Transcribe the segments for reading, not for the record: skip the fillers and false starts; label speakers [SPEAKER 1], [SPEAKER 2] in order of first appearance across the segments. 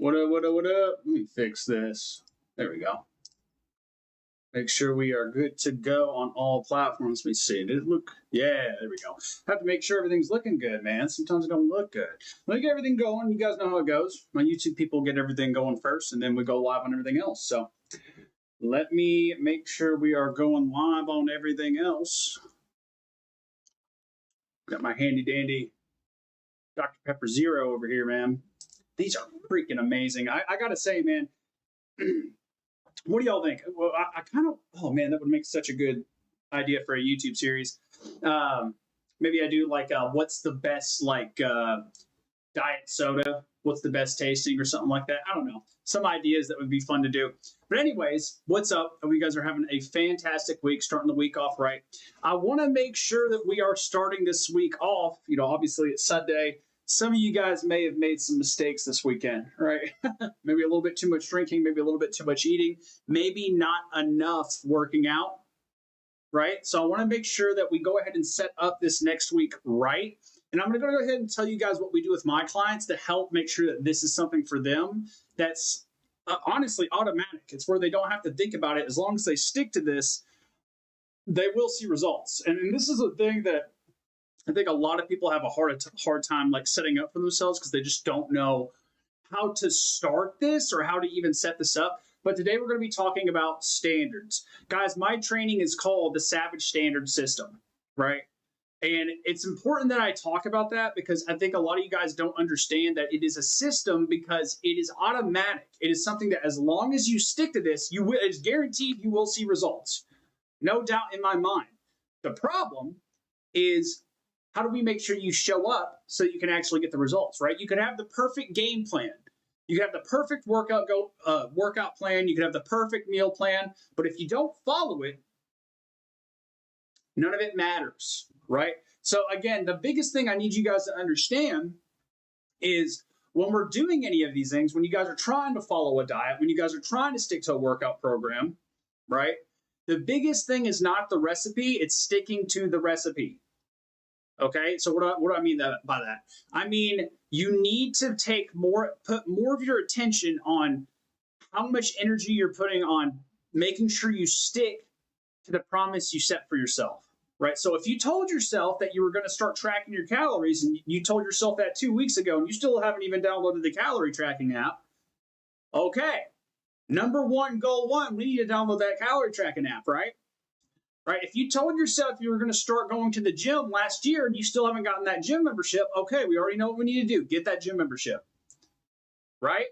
[SPEAKER 1] What up, what up, what up? Let me fix this. There we go. Make sure we are good to go on all platforms. Let me see. Did it look? Yeah, there we go. Have to make sure everything's looking good, man. Sometimes it don't look good. Let me get everything going. You guys know how it goes. My YouTube people get everything going first, and then we go live on everything else. So let me make sure we are going live on everything else. Got my handy dandy Dr. Pepper Zero over here, man. These are freaking amazing. I gotta say, man, what do y'all think? Well, I kind of, oh man, that would make such a good idea for a YouTube series. Maybe I do like, what's the best like diet soda? What's the best tasting or something like that? I don't know. Some ideas that would be fun to do. But anyways, what's up? Hope you guys are having a fantastic week, starting the week off right. I want to make sure that we are starting this week off. You know, obviously it's Sunday. Some of you guys may have made some mistakes this weekend, right? Maybe a little bit too much drinking, maybe a little bit too much eating, maybe not enough working out, right? So I want to make sure that we go ahead and set up this next week right. And I'm going to go ahead and tell you guys what we do with my clients to help make sure that this is something for them that's honestly automatic. It's where they don't have to think about it. As long as they stick to this, they will see results. And this is a thing that I think a lot of people have a hard time like setting up for themselves because they just don't know how to start this or how to even set this up. But today we're going to be talking about standards. Guys, my training is called the Savage Standard System, right? And it's important that I talk about that because I think a lot of you guys don't understand that it is a system because it is automatic. It is something that as long as you stick to this, you will, it's guaranteed you will see results. No doubt in my mind. The problem is, how do we make sure you show up so you can actually get the results, right? You can have the perfect game plan. You can have the perfect workout plan. You can have the perfect meal plan. But if you don't follow it, none of it matters, right? So again, the biggest thing I need you guys to understand is when we're doing any of these things, when you guys are trying to follow a diet, when you guys are trying to stick to a workout program, right? The biggest thing is not the recipe, it's sticking to the recipe. Okay, so what do I mean by that? I mean, you need to put more of your attention on how much energy you're putting on making sure you stick to the promise you set for yourself, right? So if you told yourself that you were going to start tracking your calories and you told yourself that 2 weeks ago and you still haven't even downloaded the calorie tracking app, okay, number one, goal one, we need to download that calorie tracking app, right? Right? If you told yourself you were going to start going to the gym last year and you still haven't gotten that gym membership, okay, we already know what we need to do. Get that gym membership, right?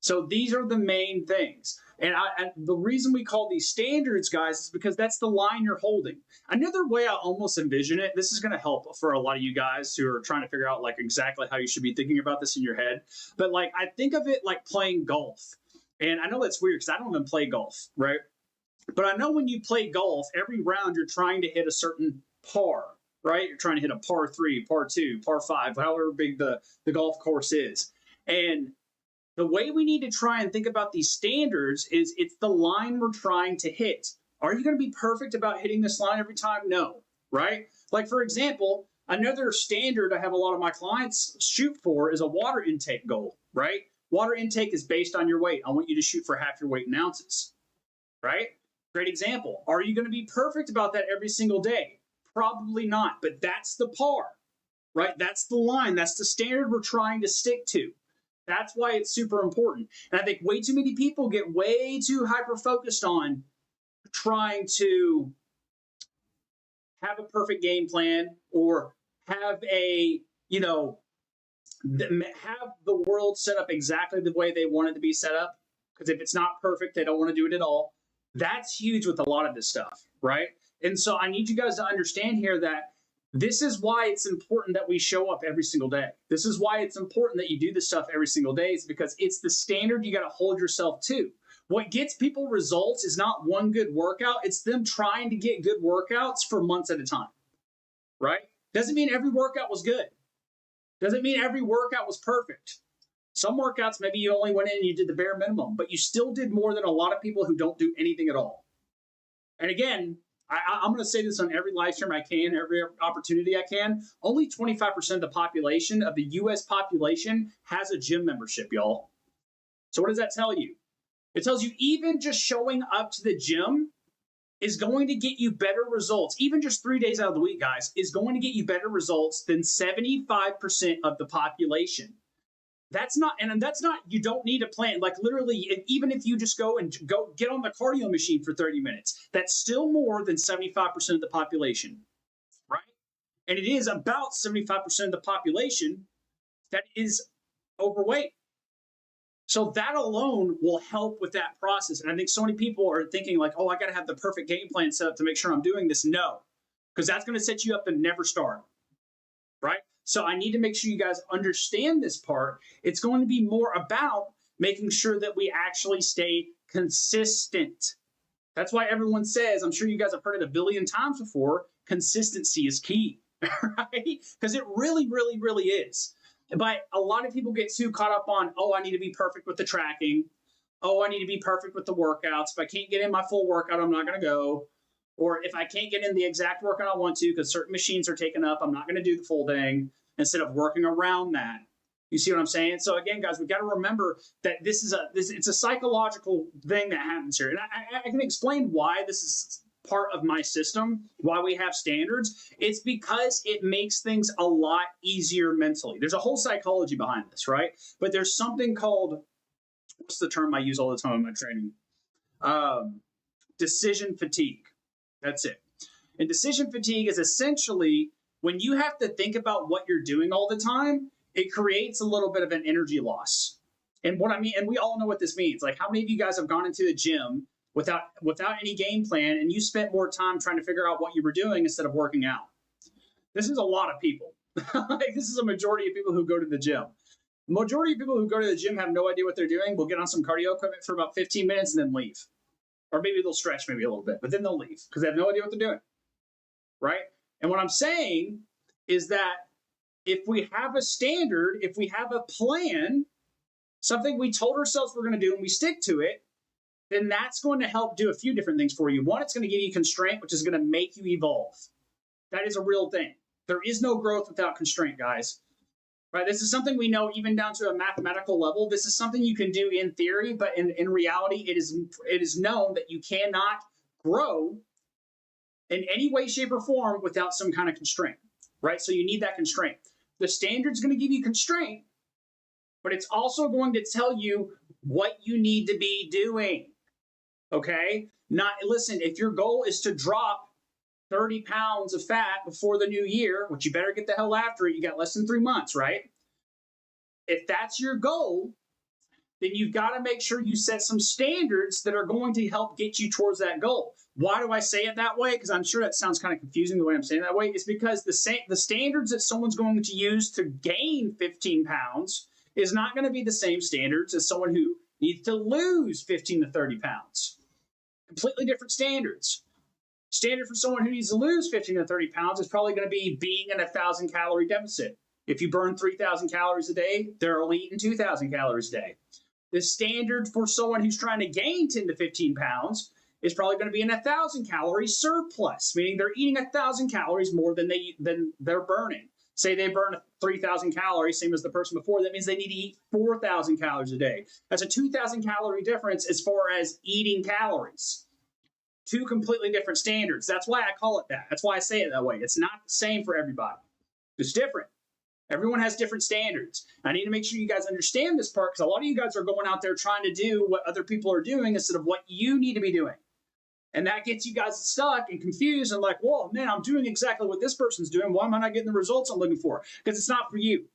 [SPEAKER 1] So these are the main things. And the reason we call these standards, guys, is because that's the line you're holding. Another way I almost envision it, this is going to help for a lot of you guys who are trying to figure out like exactly how you should be thinking about this in your head. But like, I think of it like playing golf. And I know that's weird because I don't even play golf, right? But I know when you play golf, every round you're trying to hit a certain par, right? You're trying to hit a par 3, par 2, par 5, however big the golf course is. And the way we need to try and think about these standards is it's the line we're trying to hit. Are you going to be perfect about hitting this line every time? No, right? Like, for example, another standard I have a lot of my clients shoot for is a water intake goal, right? Water intake is based on your weight. I want you to shoot for half your weight in ounces, right? Great example. Are you going to be perfect about that every single day? Probably not, but that's the par, right? That's the line. That's the standard we're trying to stick to. That's why it's super important. And I think way too many people get way too hyper-focused on trying to have a perfect game plan or have a, have the world set up exactly the way they want it to be set up. Because if it's not perfect, they don't want to do it at all. That's huge with a lot of this stuff, right? And so I need you guys to understand here that this is why it's important that we show up every single day. This is why it's important that you do this stuff every single day, is because it's the standard you got to hold yourself to. What gets people results is not one good workout. It's them trying to get good workouts for months at a time, right? Doesn't mean every workout was good. Doesn't mean every workout was perfect. Some workouts, maybe you only went in and you did the bare minimum, but you still did more than a lot of people who don't do anything at all. And again, I'm going to say this on every live stream I can, every opportunity I can. Only 25% of the population, of the U.S. population, has a gym membership, y'all. So what does that tell you? It tells you even just showing up to the gym is going to get you better results. Even just 3 days out of the week, guys, is going to get you better results than 75% of the population. That's not, you don't need a plan. Like literally, even if you just go get on the cardio machine for 30 minutes, that's still more than 75% of the population, right? And it is about 75% of the population that is overweight. So that alone will help with that process. And I think so many people are thinking like, oh, I got to have the perfect game plan set up to make sure I'm doing this. No, because that's going to set you up to never start, right? So I need to make sure you guys understand this part. It's going to be more about making sure that we actually stay consistent. That's why everyone says, I'm sure you guys have heard it a billion times before, consistency is key, right? Because it really, really, really is. But a lot of people get too caught up on, oh, I need to be perfect with the tracking. Oh, I need to be perfect with the workouts. If I can't get in my full workout, I'm not going to go. Or if I can't get in the exact workout I want to because certain machines are taken up, I'm not going to do the full thing, instead of working around that. You see what I'm saying? So again, guys, we've got to remember that it's a psychological thing that happens here. And I can explain why this is part of my system, why we have standards. It's because it makes things a lot easier mentally. There's a whole psychology behind this, right? But there's something called, what's the term I use all the time in my training? Decision fatigue. That's it. And decision fatigue is essentially when you have to think about what you're doing all the time, it creates a little bit of an energy loss. And what I mean, and we all know what this means. Like, how many of you guys have gone into the gym without any game plan, and you spent more time trying to figure out what you were doing instead of working out? This is a lot of people. Like, this is a majority of people who go to the gym. The majority of people who go to the gym have no idea what they're doing. Will get on some cardio equipment for about 15 minutes and then leave. Or maybe they'll stretch maybe a little bit, but then they'll leave because they have no idea what they're doing, right? And what I'm saying is that if we have a standard, if we have a plan, something we told ourselves we're going to do and we stick to it, then that's going to help do a few different things for you. One, it's going to give you constraint, which is going to make you evolve. That is a real thing. There is no growth without constraint, guys. Right? This is something we know even down to a mathematical level. This is something you can do in theory, but in reality, it is known that you cannot grow in any way, shape, or form without some kind of constraint. Right? So you need that constraint. The standard's going to give you constraint, but it's also going to tell you what you need to be doing. Okay? Listen, if your goal is to drop 30 pounds of fat before the new year, which you better get the hell after it, you got less than 3 months, right? If that's your goal, then you've got to make sure you set some standards that are going to help get you towards that goal. Why do I say it that way? Because I'm sure that sounds kind of confusing the way I'm saying it that way. It's because the standards that someone's going to use to gain 15 pounds is not going to be the same standards as someone who needs to lose 15 to 30 pounds. Completely different standards. Standard for someone who needs to lose 15 to 30 pounds is probably going to be being in a 1,000 calorie deficit. If you burn 3,000 calories a day, they're only eating 2,000 calories a day. The standard for someone who's trying to gain 10 to 15 pounds is probably going to be in 1,000 calorie surplus, meaning they're eating 1,000 calories more than they're burning. Say they burn 3,000 calories, same as the person before. That means they need to eat 4,000 calories a day. That's a 2,000 calorie difference as far as eating calories. Two completely different standards. That's why I call it that. That's why I say it that way. It's not the same for everybody. It's different. Everyone has different standards. I need to make sure you guys understand this part because a lot of you guys are going out there trying to do what other people are doing instead of what you need to be doing. And that gets you guys stuck and confused and like, whoa, man, I'm doing exactly what this person's doing. Why am I not getting the results I'm looking for? Because it's not for you.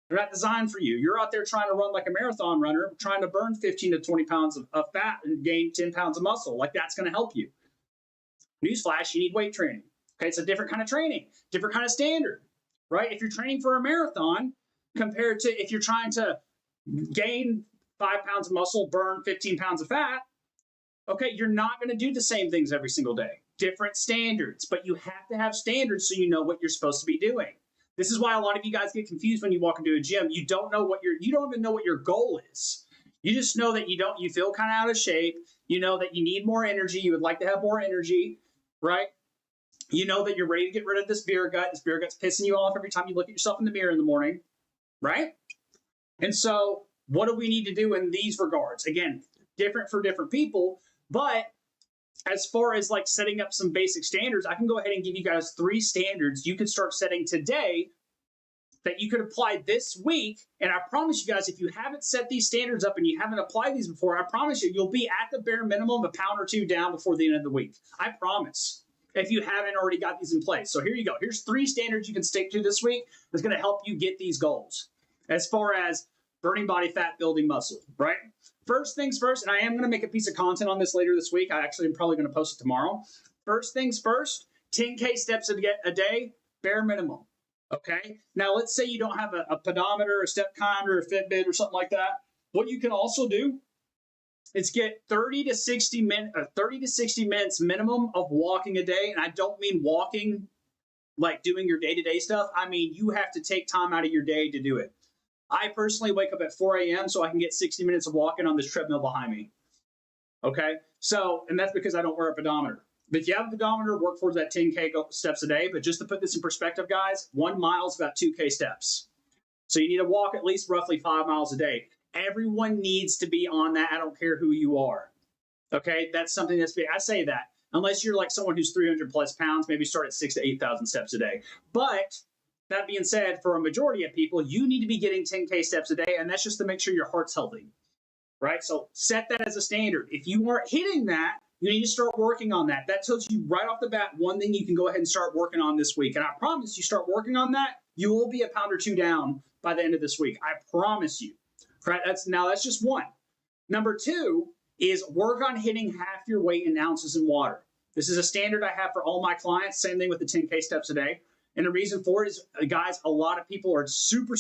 [SPEAKER 1] They're not designed for you. You're out there trying to run like a marathon runner, trying to burn 15 to 20 pounds of fat and gain 10 pounds of muscle. Like that's going to help you. Newsflash, you need weight training. Okay, it's a different kind of training, different kind of standard, right? If you're training for a marathon compared to if you're trying to gain 5 pounds of muscle, burn 15 pounds of fat, okay, you're not going to do the same things every single day. Different standards, but you have to have standards so you know what you're supposed to be doing. This is why a lot of you guys get confused when you walk into a gym. You don't even know what your goal is. You just know that you feel kind of out of shape. You know that you need more energy. You would like to have more energy, right? You know that you're ready to get rid of this beer gut. This beer gut's pissing you off every time you look at yourself in the mirror in the morning, right? And so what do we need to do in these regards? Again, different for different people, but as far as like setting up some basic standards, I can go ahead and give you guys 3 standards you can start setting today that you could apply this week. And I promise you guys, if you haven't set these standards up and you haven't applied these before, I promise you, you'll be at the bare minimum a pound or 2 down before the end of the week. I promise, if you haven't already got these in place. So here you go. Here's 3 standards you can stick to this week that's going to help you get these goals as far as burning body fat, building muscle, right? First things first, and I am going to make a piece of content on this later this week. I actually am probably going to post it tomorrow. First things first, 10K steps a day, bare minimum. Okay. Now, let's say you don't have a pedometer, a step counter, a Fitbit, or something like that. What you can also do is get 30 to 60 minutes minimum of walking a day. And I don't mean walking like doing your day-to-day stuff. I mean, you have to take time out of your day to do it. I personally wake up at 4 a.m. so I can get 60 minutes of walking on this treadmill behind me. Okay. So, and that's because I don't wear a pedometer. But if you have a pedometer, work towards that 10K steps a day. But just to put this in perspective, guys, 1 mile is about 2K steps. So you need to walk at least roughly 5 miles a day. Everyone needs to be on that. I don't care who you are. Okay, that's something that's big. I say that unless you're like someone who's 300 plus pounds, maybe start at 6,000 to 8,000 steps a day. But that being said, for a majority of people, you need to be getting 10K steps a day, and that's just to make sure your heart's healthy. Right? So set that as a standard. If you aren't hitting that, you need to start working on that. That tells you right off the bat one thing you can go ahead and start working on this week. And I promise you start working on that, you will be a pound or 2 down by the end of this week. I promise you. Right? That's just one. Number 2 is work on hitting half your weight in ounces in water. This is a standard I have for all my clients. Same thing with the 10K steps a day. And the reason for it is, guys, a lot of people are super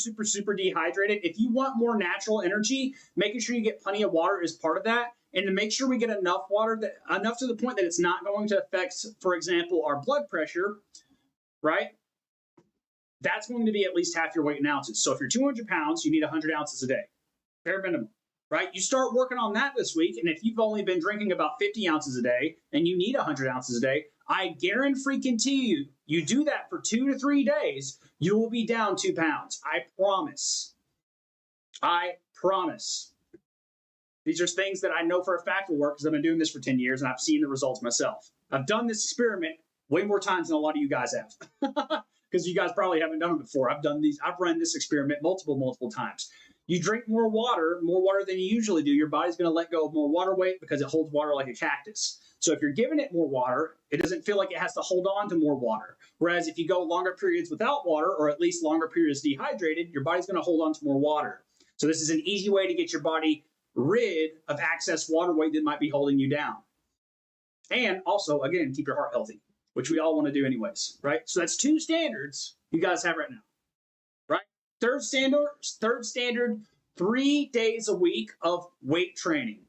[SPEAKER 1] dehydrated. If you want more natural energy, making sure you get plenty of water is part of that. And to make sure we get enough water, enough to the point that it's not going to affect, for example, our blood pressure, right? That's going to be at least half your weight in ounces. So if you're 200 pounds, you need 100 ounces a day, bare minimum, right? You start working on that this week. And if you've only been drinking about 50 ounces a day and you need 100 ounces a day, I guarantee you, you do that for 2 to 3 days, you will be down 2 pounds. I promise. I promise. These are things that I know for a fact will work because I've been doing this for 10 years and I've seen the results myself. I've done this experiment way more times than a lot of you guys have because you guys probably haven't done it before. I've run this experiment multiple times. You drink more water than you usually do. Your body's going to let go of more water weight because it holds water like a cactus. So if you're giving it more water, it doesn't feel like it has to hold on to more water. Whereas if you go longer periods without water, or at least longer periods dehydrated, your body's going to hold on to more water. So this is an easy way to get your body rid of excess water weight that might be holding you down. And also, again, keep your heart healthy, which we all want to do anyways, right? So that's 2 standards you guys have right now, right? Third standard, 3 days a week of weight training.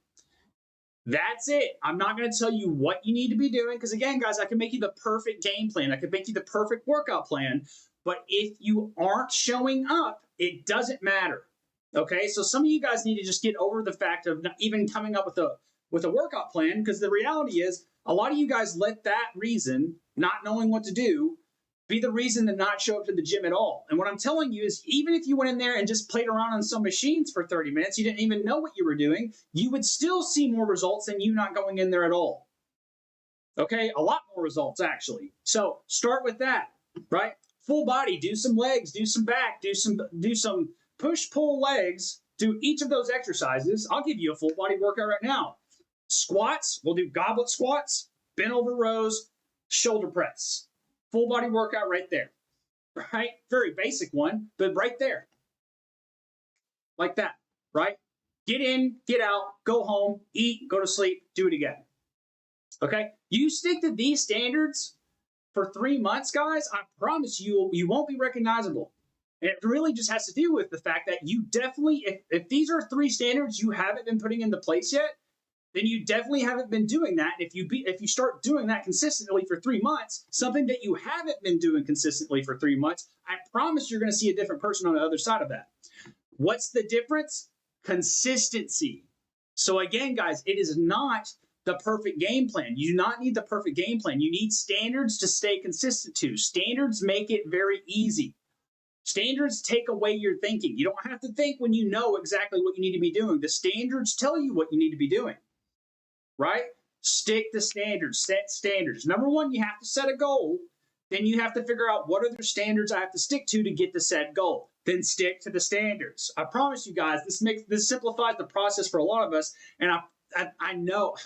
[SPEAKER 1] That's it. I'm not going to tell you what you need to be doing because, again, guys, I can make you the perfect game plan. I can make you the perfect workout plan. But if you aren't showing up, it doesn't matter. Okay? So some of you guys need to just get over the fact of not even coming up with a workout plan because the reality is a lot of you guys let that reason, not knowing what to do, be the reason to not show up to the gym at all. And what I'm telling you is even if you went in there and just played around on some machines for 30 minutes, you didn't even know what you were doing, you would still see more results than you not going in there at all. Okay? A lot more results, actually. So start with that, right? Full body, do some legs, do some back, do some push-pull legs, do each of those exercises. I'll give you a full body workout right now. Squats, we'll do goblet squats, bent over rows, shoulder press. Full body workout right there, right? Very basic one, but right there. Like that, right? Get in, get out, go home, eat, go to sleep, do it again. Okay? You stick to these standards for 3 months, guys, I promise you won't be recognizable. And it really just has to do with the fact that you definitely, if these are 3 standards you haven't been putting into place yet, then you definitely haven't been doing that. If you start doing that consistently for 3 months, something that you haven't been doing consistently for 3 months, I promise you're going to see a different person on the other side of that. What's the difference? Consistency. So again, guys, it is not the perfect game plan. You do not need the perfect game plan. You need standards to stay consistent to. Standards make it very easy. Standards take away your thinking. You don't have to think when you know exactly what you need to be doing. The standards tell you what you need to be doing, right? Stick to standards, set standards. Number one, you have to set a goal. Then you have to figure out what are the standards I have to stick to get the set goal. Then stick to the standards. I promise you guys, this simplifies the process for a lot of us. And I know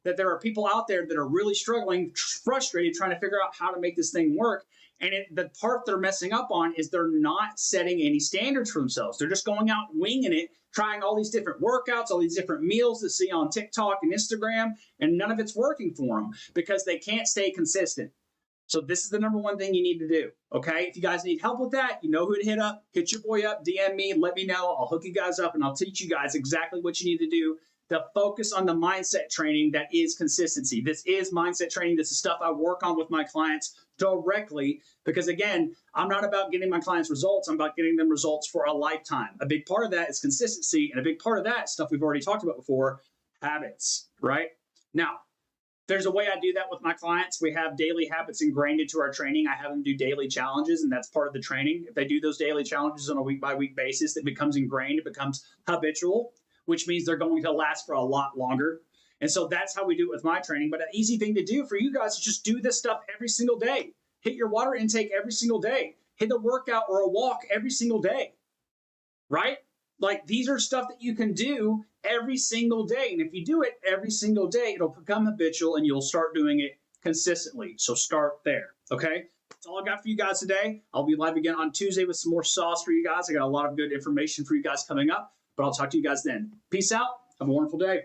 [SPEAKER 1] that there are people out there that are really struggling, frustrated, trying to figure out how to make this thing work. And the part they're messing up on is they're not setting any standards for themselves. They're just going out winging it, trying all these different workouts, all these different meals that see on TikTok and Instagram, and none of it's working for them because they can't stay consistent. So this is the number one thing you need to do, okay? If you guys need help with that, you know who to hit up. Hit your boy up, DM me, let me know. I'll hook you guys up, and I'll teach you guys exactly what you need to do to focus on the mindset training that is consistency. This is mindset training. This is stuff I work on with my clients directly because, again, I'm not about getting my clients results. I'm about getting them results for a lifetime. A big part of that is consistency, and a big part of that, stuff we've already talked about before, habits, right? Now, there's a way I do that with my clients. We have daily habits ingrained into our training. I have them do daily challenges, and that's part of the training. If they do those daily challenges on a week-by-week basis, it becomes ingrained. It becomes habitual, which means they're going to last for a lot longer. And so that's how we do it with my training. But an easy thing to do for you guys is just do this stuff every single day. Hit your water intake every single day. Hit a workout or a walk every single day, right? Like, these are stuff that you can do every single day. And if you do it every single day, it'll become habitual and you'll start doing it consistently. So start there, okay? That's all I got for you guys today. I'll be live again on Tuesday with some more sauce for you guys. I got a lot of good information for you guys coming up, but I'll talk to you guys then. Peace out. Have a wonderful day.